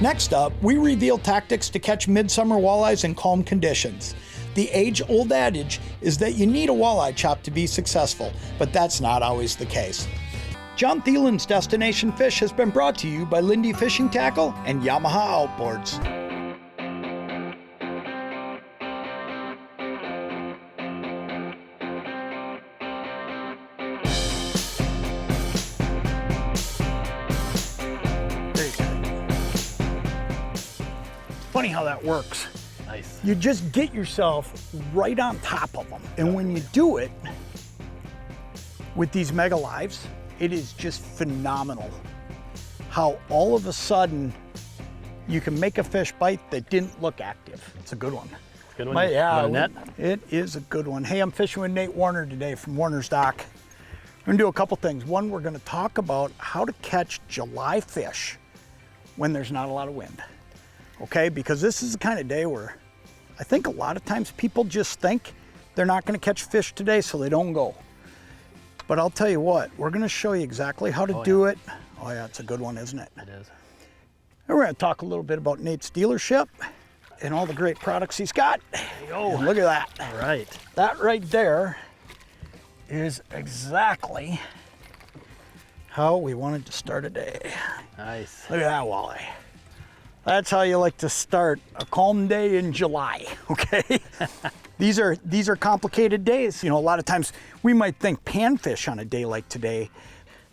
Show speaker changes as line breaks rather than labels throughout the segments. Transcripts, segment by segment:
Next up, we reveal tactics to catch midsummer walleyes in calm conditions. The age-old adage is that you need a walleye chop to be successful, but that's not always the case. Jon Thelen's Destination Fish has been brought to you by Lindy Fishing Tackle and Yamaha Outboards. Funny how that works.
Nice.
You just get yourself right on top of them. And when you do it with these mega lives, it is just phenomenal how all of a sudden you can make a fish bite that didn't look active. It's a good one.
It's a good one.
Yeah,
net?
It is a good one. Hey, I'm fishing with Nate Warner today from Warner's Dock. We're gonna do a couple things. One, we're gonna talk about how to catch July fish when there's not a lot of wind. Okay, because this is the kind of day where I think a lot of times people just think they're not gonna catch fish today, so they don't go. But I'll tell you what, we're gonna show you exactly how to do it. Oh yeah, it's a good one, isn't it?
It is.
And we're gonna talk a little bit about Nate's dealership and all the great products he's got. There you go. And look at that.
All right.
That right there is exactly how we wanted to start a day.
Nice.
Look at that walleye. That's how you like to start a calm day in July, okay? These are complicated days. You know, a lot of times we might think panfish on a day like today.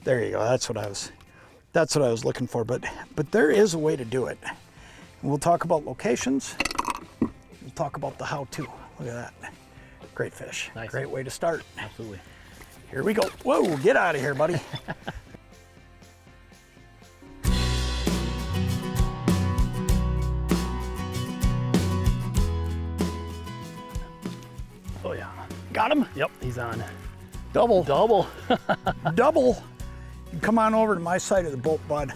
There you go. That's what I was looking for. But there is a way to do it. And we'll talk about locations. We'll talk about the how-to. Look at that. Great fish.
Nice.
Great way to start.
Absolutely.
Here we go. Whoa, get out of here, buddy.
Oh yeah.
Got him?
Yep, he's on.
Double.
Double.
Double. You come on over to my side of the boat, bud.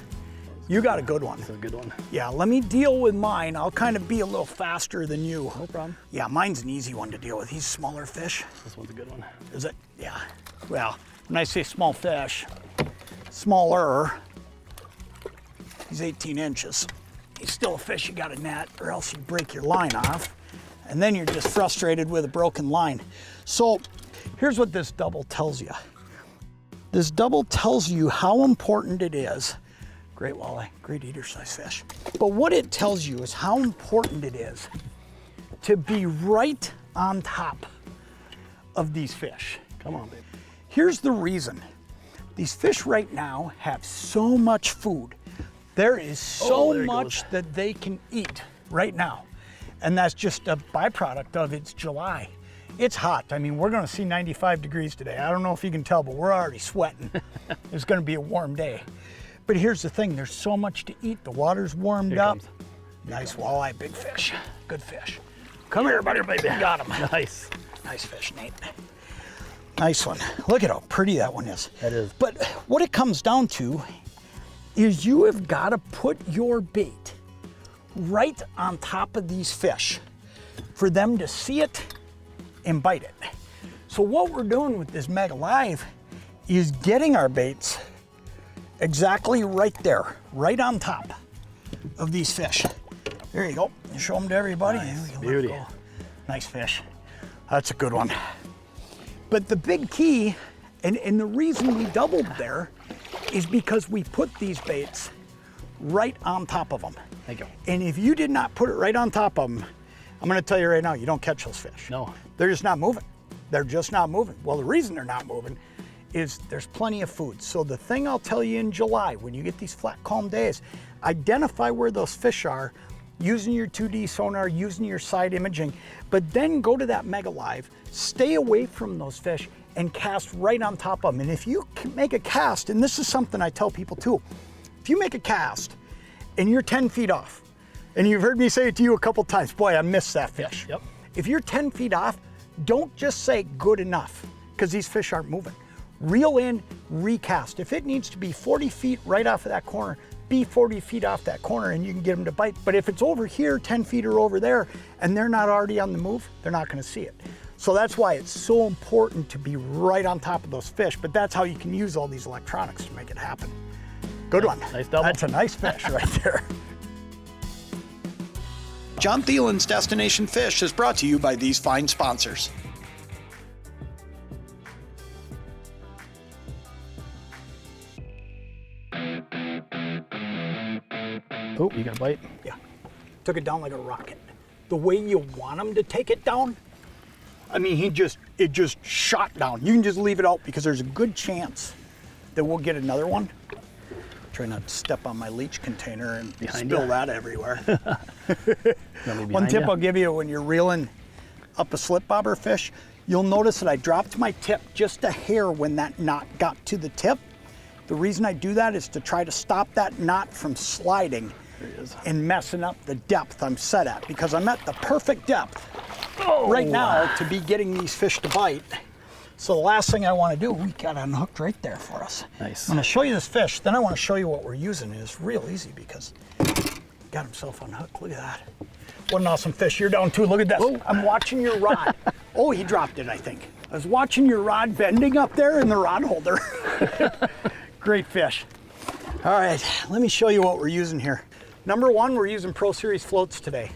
You got a good one.
That's a good one.
Yeah, let me deal with mine. I'll kind of be a little faster than you.
No problem.
Yeah, mine's an easy one to deal with. He's smaller fish.
This one's a good one.
Is it? Yeah. Well, when I say small fish, smaller, he's 18 inches. He's still a fish you got to net, or else you break your line off. And then you're just frustrated with a broken line. So here's what this double tells you. This double tells you how important it is. Great walleye, great eater size fish. But what it tells you is how important it is to be right on top of these fish.
Come on, baby.
Here's the reason. These fish right now have so much food. There is so much that they can eat right now. And that's just a byproduct of it's July. It's hot. I mean, we're gonna see 95 degrees today. I don't know if you can tell, but we're already sweating. It's gonna be a warm day. But here's the thing, there's so much to eat. The water's warmed up. Nice walleye, big fish, good fish. Come here, buddy, baby. Got him.
Nice.
Nice fish, Nate. Nice one. Look at how pretty that one is.
That is.
But what it comes down to is you have gotta put your bait right on top of these fish for them to see it and bite it. So what we're doing with this Mega Live is getting our baits exactly right there, right on top of these fish. There you go. You show them to everybody.
Nice. Beauty.
Nice fish. That's a good one. But the big key, and the reason we doubled there, is because we put these baits right on top of them.
Thank you.
And if you did not put it right on top of them, I'm gonna tell you right now, you don't catch those fish.
No.
They're just not moving. They're just not moving. Well, the reason they're not moving is there's plenty of food. So the thing I'll tell you in July, when you get these flat, calm days, identify where those fish are using your 2D sonar, using your side imaging, but then go to that Mega Live, stay away from those fish and cast right on top of them. And if you can make a cast, and this is something I tell people too, if you make a cast and you're 10 feet off, and you've heard me say it to you a couple times, boy, I missed that fish.
Yep.
If you're 10 feet off, don't just say good enough, because these fish aren't moving. Reel in, recast. If it needs to be 40 feet right off of that corner, be 40 feet off that corner and you can get them to bite. But if it's over here, 10 feet or over there, and they're not already on the move, they're not gonna see it. So that's why it's so important to be right on top of those fish, but that's how you can use all these electronics to make it happen. Good one.
Nice double.
That's a nice fish right there. Jon Thelen's Destination Fish is brought to you by these fine sponsors.
Oh, you got a bite?
Yeah, took it down like a rocket. The way you want him to take it down, I mean, it just shot down. You can just leave it out because there's a good chance that we'll get another one. Try not to step on my leech container and spill that everywhere. One tip I'll give you when you're reeling up a slip bobber fish, you'll notice that I dropped my tip just a hair when that knot got to the tip. The reason I do that is to try to stop that knot from sliding and messing up the depth I'm set at, because I'm at the perfect depth right now to be getting these fish to bite. So the last thing I want to do, we got unhooked right there for us.
Nice.
I'm going to show you this fish, then I want to show you what we're using. It's real easy because he got himself unhooked. Look at that. What an awesome fish. You're down too. Look at this. Oh. I'm watching your rod. Oh, he dropped it, I think. I was watching your rod bending up there in the rod holder. Great fish. All right, let me show you what we're using here. Number one, we're using Pro Series floats today.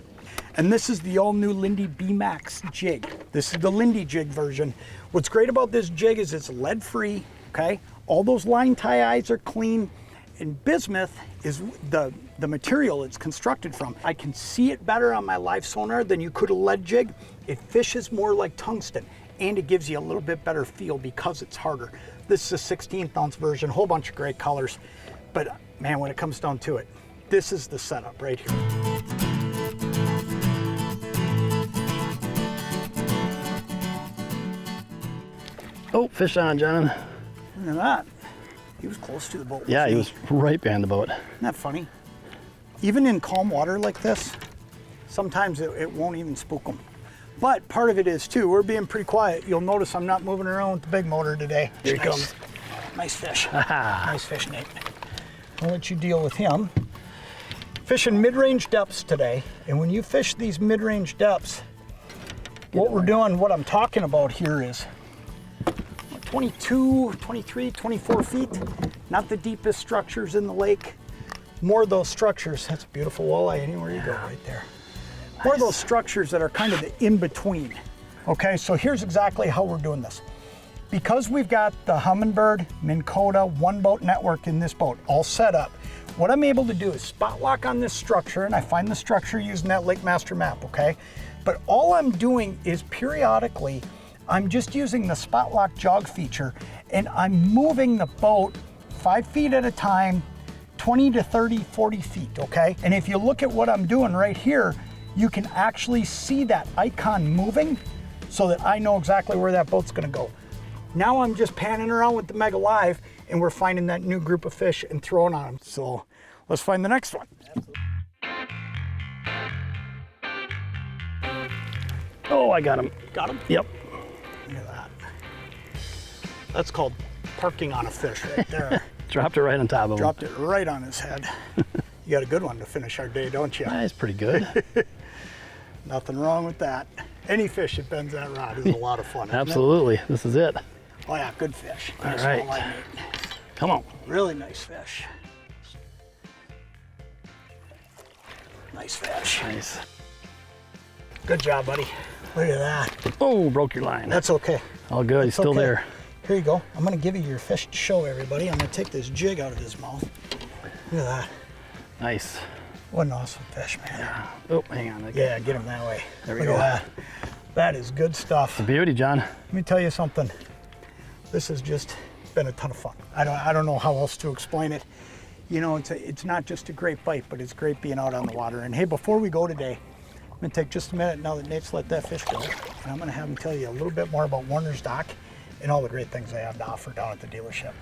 And this is the all-new Lindy B-Max jig. This is the Lindy jig version. What's great about this jig is it's lead-free, okay? All those line tie eyes are clean, and bismuth is the material it's constructed from. I can see it better on my live sonar than you could a lead jig. It fishes more like tungsten, and it gives you a little bit better feel because it's harder. This is a 16th ounce version, whole bunch of great colors. But man, when it comes down to it, this is the setup right here.
Oh, fish on, John.
Look at that. He was close to the boat.
Yeah, he was right behind the boat.
Isn't that funny? Even in calm water like this, sometimes it won't even spook them. But part of it is too, we're being pretty quiet. You'll notice I'm not moving around with the big motor today.
Here he comes.
Nice fish. Nice fish, Nate. I'll let you deal with him. Fishing mid-range depths today. And when you fish these mid-range depths, what we're doing, what I'm talking about here is 22, 23, 24 feet. Not the deepest structures in the lake. More of those structures. That's a beautiful walleye anywhere you go right there. More of those structures that are kind of the in-between. Okay, so here's exactly how we're doing this. Because we've got the Humminbird, Minn Kota, one boat network in this boat all set up, what I'm able to do is spot lock on this structure, and I find the structure using that Lake Master map, okay? But all I'm doing is periodically, I'm just using the spot lock jog feature, and I'm moving the boat 5 feet at a time, 20 to 30, 40 feet, okay? And if you look at what I'm doing right here, you can actually see that icon moving so that I know exactly where that boat's gonna go. Now I'm just panning around with the Mega Live and we're finding that new group of fish and throwing on them. So let's find the next one.
Oh, I got him.
Got him?
Yep.
Look at that. That's called parking on a fish right there.
Dropped it right on top of him.
Dropped it right on his head. You got a good one to finish our day, don't you?
That's pretty good.
Nothing wrong with that. Any fish that bends that rod is a lot of fun.
Absolutely. This is it.
Oh yeah, good fish.
All
Nice
right.
walleye, mate.
Come on.
Really nice fish. Nice fish.
Nice.
Good job, buddy. Look at that.
Oh, broke your line.
That's okay.
All good. He's still
okay.
there.
Here you go. I'm gonna give you your fish to show everybody. I'm gonna take this jig out of his mouth. Look at that.
Nice.
What an awesome fish, man.
Yeah. Oh, hang on.
Yeah, get him that way.
There we
Look
go.
at that. That is good stuff.
It's a beauty, John.
Let me tell you something. This has just been a ton of fun. I don't know how else to explain it. You know, it's not just a great bite, but it's great being out on the water. And hey, before we go today, I'm gonna take just a minute now that Nate's let that fish go, and I'm gonna have him tell you a little bit more about Warner's Dock and all the great things they have to offer down at the dealership.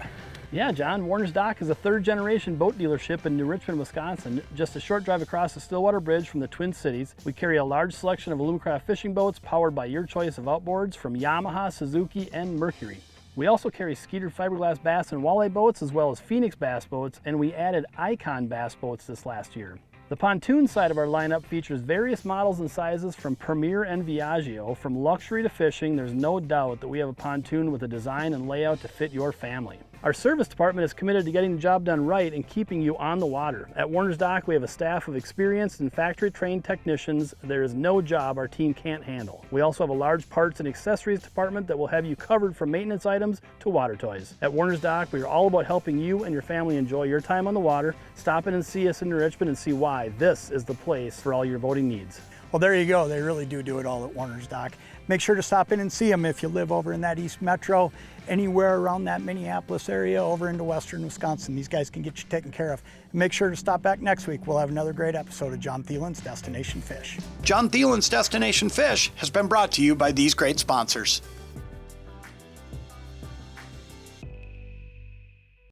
Yeah, John, Warner's Dock is a third-generation boat dealership in New Richmond, Wisconsin. Just a short drive across the Stillwater Bridge from the Twin Cities. We carry a large selection of Alumacraft fishing boats powered by your choice of outboards from Yamaha, Suzuki, and Mercury. We also carry Skeeter fiberglass bass and walleye boats, as well as Phoenix bass boats, and we added Icon bass boats this last year. The pontoon side of our lineup features various models and sizes from Premier and Viaggio. From luxury to fishing, there's no doubt that we have a pontoon with a design and layout to fit your family. Our service department is committed to getting the job done right and keeping you on the water. At Warner's Dock, we have a staff of experienced and factory-trained technicians. There is no job our team can't handle. We also have a large parts and accessories department that will have you covered from maintenance items to water toys. At Warner's Dock, we are all about helping you and your family enjoy your time on the water. Stop in and see us in Richmond and see why this is the place for all your boating needs.
Well, there you go. They really do it all at Warner's Dock. Make sure to stop in and see them if you live over in that East Metro, anywhere around that Minneapolis area, over into Western Wisconsin. These guys can get you taken care of. Make sure to stop back next week. We'll have another great episode of Jon Thelen's Destination Fish. Jon Thelen's Destination Fish has been brought to you by these great sponsors.